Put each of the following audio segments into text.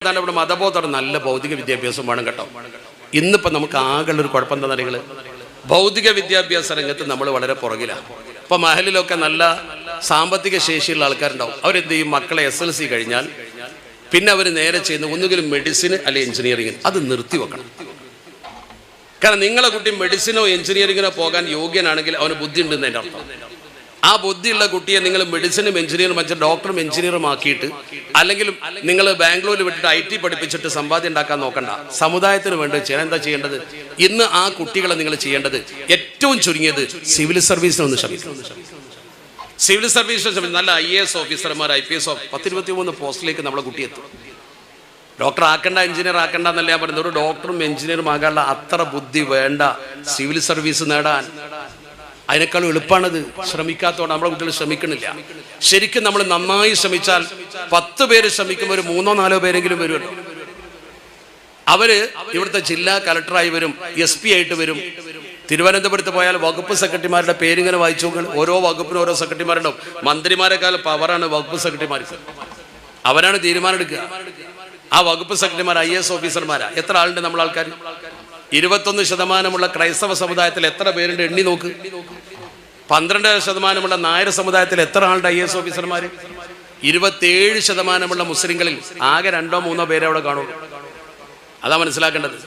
ഇവിടെ മതബോധം നല്ല ഭൗതിക വിദ്യാഭ്യാസം വേണം കേട്ടോ. ഇന്നിപ്പോൾ നമുക്ക് ആകെയുള്ളൊരു കുഴപ്പം എന്താ നിങ്ങൾ, ഭൗതിക വിദ്യാഭ്യാസ രംഗത്ത് നമ്മൾ വളരെ പുറകിലാണ്. ഇപ്പോൾ മഹലിലൊക്കെ നല്ല സാമ്പത്തിക ശേഷിയുള്ള ആൾക്കാരുണ്ടാവും. അവരെന്ത് ചെയ്യും, മക്കളെ SLC കഴിഞ്ഞാൽ പിന്നെ അവർ നേരെ ചെയ്യുന്ന ഒന്നുകിലും മെഡിസിൻ അല്ലെങ്കിൽ എഞ്ചിനീയറിംഗ്. അത് നിർത്തിവെക്കണം. കാരണം നിങ്ങളെ കുട്ടി മെഡിസിനോ എഞ്ചിനീയറിങ്ങിനോ പോകാൻ യോഗ്യനാണെങ്കിൽ അവന് ബുദ്ധി ഉണ്ടെന്നതിൻ്റെ അർത്ഥം. ആ ബുദ്ധിയുള്ള കുട്ടിയെ നിങ്ങൾ മെഡിസിനും എഞ്ചിനീയറും വെച്ച് ഡോക്ടറും എഞ്ചിനീയറും ആക്കിയിട്ട്, അല്ലെങ്കിൽ നിങ്ങൾ ബാംഗ്ലൂരിൽ വിട്ടിട്ട് IT പഠിപ്പിച്ചിട്ട് സമ്പാദ്യം ഉണ്ടാക്കാൻ നോക്കണ്ട. സമുദായത്തിന് വേണ്ടി ചെയ്യാൻ എന്താ ചെയ്യേണ്ടത്? ഇന്ന് ആ കുട്ടികളെ നിങ്ങൾ ചെയ്യേണ്ടത് ഏറ്റവും ചുരുങ്ങിയത് സിവിൽ സർവീസിനൊന്ന് ശ്രമിക്കണം. സിവിൽ സർവീസിന് നല്ല IAS ഓഫീസർമാർ, IPS 10-23 പോസ്റ്റിലേക്ക് നമ്മളെ കുട്ടി എത്തും. ഡോക്ടർ ആക്കണ്ട, എഞ്ചിനീയർ ആക്കണ്ട എന്നല്ല ഞാൻ പറയുന്നത്. ഒരു ഡോക്ടറും എഞ്ചിനീയറും ആകാനുള്ള അത്ര ബുദ്ധി വേണ്ട സിവിൽ സർവീസ് നേടാൻ. അതിനേക്കാളും എളുപ്പമാണത്. ശ്രമിക്കാത്തതുകൊണ്ട് നമ്മുടെ കുട്ടികൾ ശ്രമിക്കണില്ല. ശരിക്കും നമ്മൾ നന്നായി ശ്രമിച്ചാൽ 10 പേര് ശ്രമിക്കുമ്പോൾ ഒരു 3-4 പേരെങ്കിലും വരുമല്ലോ. അവര് ഇവിടുത്തെ ജില്ലാ കളക്ടറായി വരും, SP ആയിട്ട് വരും. തിരുവനന്തപുരത്ത് പോയാൽ വകുപ്പ് സെക്രട്ടറിമാരുടെ പേരിങ്ങനെ വായിച്ചു നോക്കുക. ഓരോ വകുപ്പിനും ഓരോ സെക്രട്ടറിമാരുണ്ടാവും. മന്ത്രിമാരെക്കാൾ പവറാണ് വകുപ്പ് സെക്രട്ടറിമാർക്ക്. അവരാണ് തീരുമാനം എടുക്കുക. ആ വകുപ്പ് സെക്രട്ടറിമാർ IAS ഓഫീസർമാരാ. എത്ര ആളുണ്ട് നമ്മൾ ആൾക്കാർ? 21% ക്രൈസ്തവ സമുദായത്തിൽ എത്ര പേരുണ്ട് എണ്ണി നോക്ക്. 12% നായർ സമുദായത്തിൽ എത്ര ആളുടെ IAS ഓഫീസർമാർ? 27% മുസ്ലിങ്ങളിൽ ആകെ 2-3 പേരെ അവിടെ കാണുള്ളൂ. അതാ മനസ്സിലാക്കേണ്ടത്.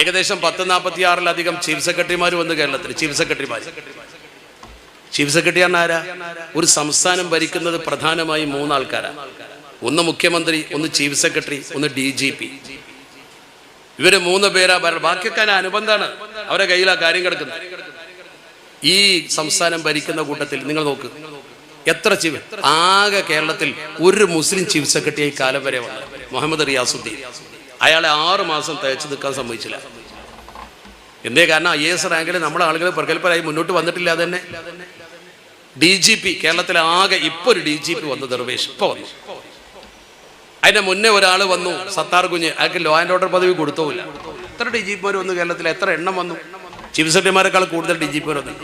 ഏകദേശം 10-46 ചീഫ് സെക്രട്ടറിമാർ വന്ന് കേരളത്തിൽ. ചീഫ് സെക്രട്ടറി ആരാ? ഒരു സംസ്ഥാനം ഭരിക്കുന്നത് പ്രധാനമായും 3 ആൾക്കാരാണ്. ഒന്ന് മുഖ്യമന്ത്രി, ഒന്ന് ചീഫ് സെക്രട്ടറി, ഒന്ന് DGP. ഇവര് 3 പേരാ. ബാക്കിയൊക്കെ അനുബന്ധമാണ്. അവരുടെ കയ്യിലാ കാര്യം കിടക്കുന്നത്. ഈ സംസ്ഥാനം ഭരിക്കുന്ന കൂട്ടത്തിൽ നിങ്ങൾ നോക്ക്, എത്ര ചീഫ്, ആകെ കേരളത്തിൽ ഒരു മുസ്ലിം ചീഫ് സെക്രട്ടറിയായി കാലം വരെ വന്നത് മുഹമ്മദ് റിയാസുദ്ദീൻ. അയാളെ 6 മാസം തയ്ച്ചു നിൽക്കാൻ സമ്മതിച്ചില്ല. എന്തേ? കാരണം IAS റാങ്കിൽ നമ്മുടെ ആളുകൾ പ്രഗത്ഭരായി മുന്നോട്ട് വന്നിട്ടില്ല. അത് തന്നെ DGP കേരളത്തിലെ ആകെ ഇപ്പൊ ഒരു DGP വന്നു, ദർവേഷ് ഇപ്പൊ വന്നു. അതിന്റെ മുന്നേ ഒരാൾ വന്നു, സത്താർ കുഞ്ഞ്. അയാൾക്ക് ലോ ആൻഡ് ഓർഡർ പദവി കൊടുത്തോല്ല. എത്ര DGPമാർ വന്നു കേരളത്തിൽ? എത്ര എണ്ണം വന്നു? ചീഫ് സെക്രട്ടറിമാരെക്കാൾ കൂടുതൽ DGPമാർ വന്നു.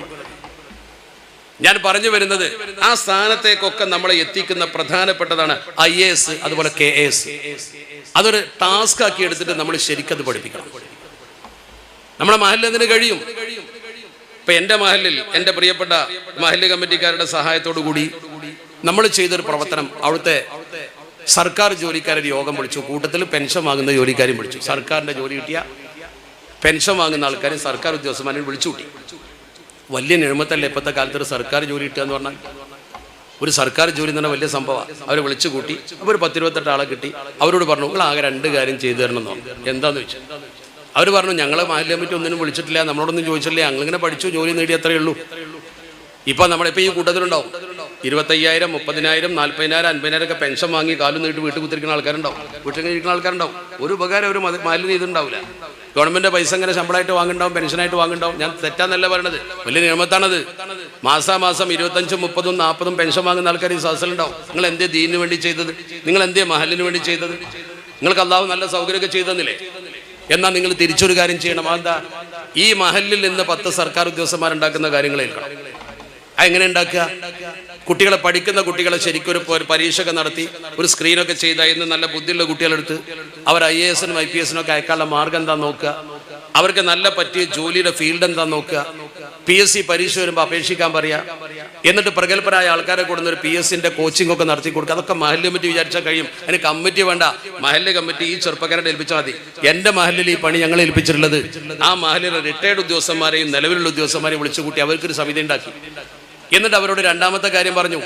ഞാൻ പറഞ്ഞു വരുന്നത്, ആ സ്ഥാനത്തേക്കൊക്കെ നമ്മളെ എത്തിക്കുന്ന പ്രധാനപ്പെട്ടതാണ് IAS, അതുപോലെ KAS. അതൊരു ടാസ്ക് ആക്കി എടുത്തിട്ട് നമ്മൾ ശരിക്കത് പഠിപ്പിക്കണം. നമ്മുടെ മഹലിൽ അതിന് കഴിയും. ഇപ്പൊ എൻ്റെ മഹലിൽ എൻ്റെ പ്രിയപ്പെട്ട മഹല്ല് കമ്മിറ്റിക്കാരുടെ സഹായത്തോടു കൂടി നമ്മൾ ചെയ്തൊരു പ്രവർത്തനം, അവിടുത്തെ സർക്കാർ ജോലിക്കാരുടെ യോഗം വിളിച്ചു. കൂട്ടത്തിൽ പെൻഷൻ വാങ്ങുന്ന ജോലിക്കാരും വിളിച്ചു. സർക്കാരിൻ്റെ ജോലി കിട്ടിയ പെൻഷൻ വാങ്ങുന്ന ആൾക്കാരും സർക്കാർ ഉദ്യോഗസ്ഥന്മാരെയും വിളിച്ചു കൂട്ടി. വലിയ നിഴമത്തല്ലേ ഇപ്പോഴത്തെ കാലത്ത് ഒരു സർക്കാർ ജോലി കിട്ടുക എന്ന് പറഞ്ഞാൽ. ഒരു സർക്കാർ ജോലി എന്ന് പറഞ്ഞാൽ വലിയ സംഭവമാണ്. അവർ വിളിച്ചു കൂട്ടി. അപ്പോൾ ഒരു 10-28 ആളെ കിട്ടി. അവരോട് പറഞ്ഞു, നിങ്ങൾ ആകെ 2 കാര്യം ചെയ്തു തരണം എന്ന് പറഞ്ഞു. എന്താണെന്ന് വെച്ചാൽ അവർ പറഞ്ഞു, ഞങ്ങളെ മഹല്ല് കമ്മിറ്റി ഒന്നിനും വിളിച്ചിട്ടില്ല, നമ്മളോടൊന്നും ചോദിച്ചിട്ടില്ല, ഞങ്ങളിങ്ങനെ പഠിച്ചു ജോലി നേടി അത്രയേ ഉള്ളൂ. ഇപ്പം നമ്മളിപ്പോൾ ഈ കൂട്ടത്തിലുണ്ടാവും 25,000, 30,000, 40,000, 50,000 ഒക്കെ പെൻഷൻ വാങ്ങി കാലും നീട്ടി വീട്ടിൽ കുത്തിരിക്കുന്ന ആൾക്കാരുണ്ടാവും. വീട്ടിൽ ഇരിക്കുന്ന ആൾക്കാരുണ്ടാവും. ഒരു ഉപകാരം ഒരു മഹല്ലിന് ഇതുണ്ടാവില്ല. ഗവൺമെന്റ് പൈസ ഇങ്ങനെ ശമ്പളമായിട്ട് വാങ്ങുണ്ടാവും, പെൻഷനായിട്ട് വാങ്ങുണ്ടാവും. ഞാൻ തെറ്റാന്നല്ല പറയണത്, വലിയ നിയമത്താണത്. മാസാമാസം 25, 30, 40 പെൻഷൻ വാങ്ങുന്ന ആൾക്കാർ ഈ സദസ്സിലുണ്ടാവും. നിങ്ങൾ എന്തേ ദീനിന് വേണ്ടി ചെയ്തത്? നിങ്ങൾ എന്തേ മഹല്ലിന് വേണ്ടി ചെയ്തത്? നിങ്ങൾക്ക് അല്ലാഹു നല്ല സൗകര്യമൊക്കെ ചെയ്തെന്നില്ലേ? എന്നാൽ നിങ്ങൾ തിരിച്ചൊരു കാര്യം ചെയ്യണം. അതെന്താ? ഈ മഹല്ലിൽ നിന്ന് 10 സർക്കാർ ഉദ്യോഗസ്ഥന്മാരുണ്ടാക്കുന്ന കാര്യങ്ങൾ ഏൽക്കണം. എങ്ങനെ ഉണ്ടാക്കുക? കുട്ടികളെ, പഠിക്കുന്ന കുട്ടികളെ ശരിക്കും ഒരു പരീക്ഷയൊക്കെ നടത്തി ഒരു സ്ക്രീനൊക്കെ ചെയ്ത ഇന്ന് നല്ല ബുദ്ധിയുള്ള കുട്ടികളെടുത്ത് അവർ IAS-നും IPS-നും ഒക്കെ അയക്കാനുള്ള മാർഗം എന്താ നോക്കുക. അവർക്ക് നല്ല പറ്റിയ ജോലിയുടെ ഫീൽഡ് എന്താ നോക്കുക. PSC പരീക്ഷ വരുമ്പോൾ അപേക്ഷിക്കാൻ പറയാ. എന്നിട്ട് പ്രഗത്ഭരായ ആൾക്കാരെ കൊടുക്കുന്ന ഒരു PSC-ന്റെ കോച്ചിങ് ഒക്കെ നടത്തി കൊടുക്കുക. അതൊക്കെ മഹല്ല് കമ്മിറ്റി വിചാരിച്ചാൽ കഴിയും. അതിന് കമ്മിറ്റി വേണ്ട. മഹല്ല് കമ്മിറ്റി ഈ ചെറുപ്പക്കാരെ ഏൽപ്പിച്ചാൽ മതി. എൻ്റെ മഹല്ലിൽ ഈ പണി ഞങ്ങൾ ഏൽപ്പിച്ചിട്ടുള്ളത് ആ മഹല്ലിലെ റിട്ടയർഡ് ഉദ്യോഗസ്ഥന്മാരെയും നിലവിലുള്ള ഉദ്യോഗസ്ഥന്മാരെയും വിളിച്ചു കൂട്ടി അവർക്കൊരു സമിതി ഉണ്ടാക്കി. എന്നിട്ട് അവരോട് രണ്ടാമത്തെ കാര്യം പറഞ്ഞു,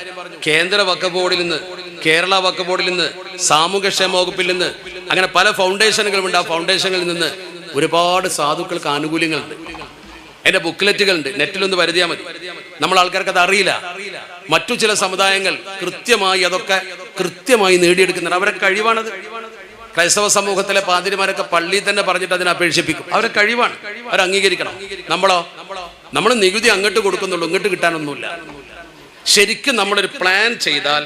കേന്ദ്ര വഖഫ് ബോർഡിൽ നിന്ന്, കേരള വഖഫ് ബോർഡിൽ നിന്ന്, സാമൂഹ്യക്ഷേമ വകുപ്പിൽ നിന്ന്, അങ്ങനെ പല ഫൗണ്ടേഷനുകളുണ്ട്. ആ ഫൗണ്ടേഷനുകളിൽ നിന്ന് ഒരുപാട് സാധുക്കൾക്ക് ആനുകൂല്യങ്ങളുണ്ട്. അതിന്റെ ബുക്ക്ലെറ്റുകളുണ്ട്. നെറ്റിലൊന്ന് വരുതിയാൽ മതി. നമ്മൾ ആൾക്കാർക്ക് അത് അറിയില്ല. മറ്റു ചില സമുദായങ്ങൾ കൃത്യമായി അതൊക്കെ കൃത്യമായി നേടിയെടുക്കുന്നുണ്ട്. അവരെ കഴിവാണത്. ക്രൈസ്തവ സമൂഹത്തിലെ പാതിരിമാരൊക്കെ പള്ളിയിൽ തന്നെ പറഞ്ഞിട്ട് അതിനെ അപേക്ഷിപ്പിക്കും. അവരെ കഴിവാണ്, അവർ അംഗീകരിക്കണം. നമ്മൾ നികുതി അങ്ങോട്ട് കൊടുക്കുന്നുള്ളൂ, ഇങ്ങോട്ട് കിട്ടാനൊന്നുമില്ല. ശരിക്കും നമ്മളൊരു പ്ലാൻ ചെയ്താൽ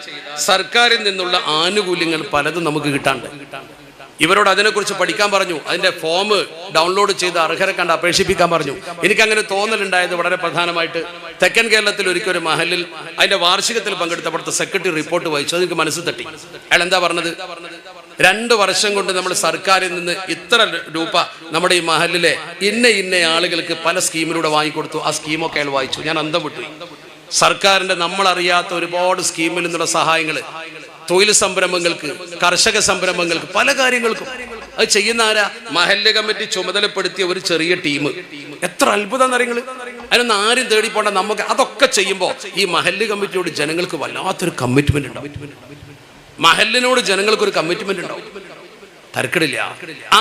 സർക്കാരിൽ നിന്നുള്ള ആനുകൂല്യങ്ങൾ പലതും നമുക്ക് കിട്ടാണ്ട്. ഇവരോട് അതിനെക്കുറിച്ച് പഠിക്കാൻ പറഞ്ഞു. അതിന്റെ ഫോം ഡൗൺലോഡ് ചെയ്ത് അർഹരെ കണ്ട് അപേക്ഷിപ്പിക്കാൻ പറഞ്ഞു. എനിക്കങ്ങനെ തോന്നലുണ്ടായത് വളരെ പ്രധാനമായിട്ട് തെക്കൻ കേരളത്തിൽ ഒരിക്കലും മഹലിൽ അതിന്റെ വാർഷികത്തിൽ പങ്കെടുത്തപ്പോഴത്തെ സെക്രട്ടറി റിപ്പോർട്ട് വായിച്ചു. അതെനിക്ക് മനസ്സിൽ തട്ടി. അയാൾ എന്താ പറഞ്ഞത്? 2 വർഷം കൊണ്ട് നമ്മൾ സർക്കാരിൽ നിന്ന് ഇത്ര രൂപ നമ്മുടെ ഈ മഹലിലെ ഇന്ന ആളുകൾക്ക് പല സ്കീമിലൂടെ വാങ്ങിക്കൊടുത്തു. ആ സ്കീമൊക്കെ അയാൾ വായിച്ചു. ഞാൻ അന്തം വിട്ടു. സർക്കാരിന്റെ നമ്മളറിയാത്ത ഒരുപാട് സ്കീമിൽ നിന്നുള്ള സഹായങ്ങൾ തൊഴിൽ സംരംഭങ്ങൾക്ക്, കർഷക സംരംഭങ്ങൾക്ക്, പല കാര്യങ്ങൾക്കും അത് ചെയ്യുന്ന ആരാ? മഹല്ല് കമ്മിറ്റി ചുമതലപ്പെടുത്തിയ ഒരു ചെറിയ ടീം. എത്ര അത്ഭുതം അറിയങ്ങൾ. അതിനൊന്നും ആരും തേടി പോണ്ട. നമുക്ക് അതൊക്കെ ചെയ്യുമ്പോൾ ഈ മഹല്ല് കമ്മിറ്റിയോട് ജനങ്ങൾക്ക് വല്ലാത്തൊരു കമ്മിറ്റ്മെന്റ് ഉണ്ടാവും. മഹല്ലിനോട് ജനങ്ങൾക്കൊരു കമ്മിറ്റ്മെന്റ് ഉണ്ടാവും. തരക്കേടില്ല.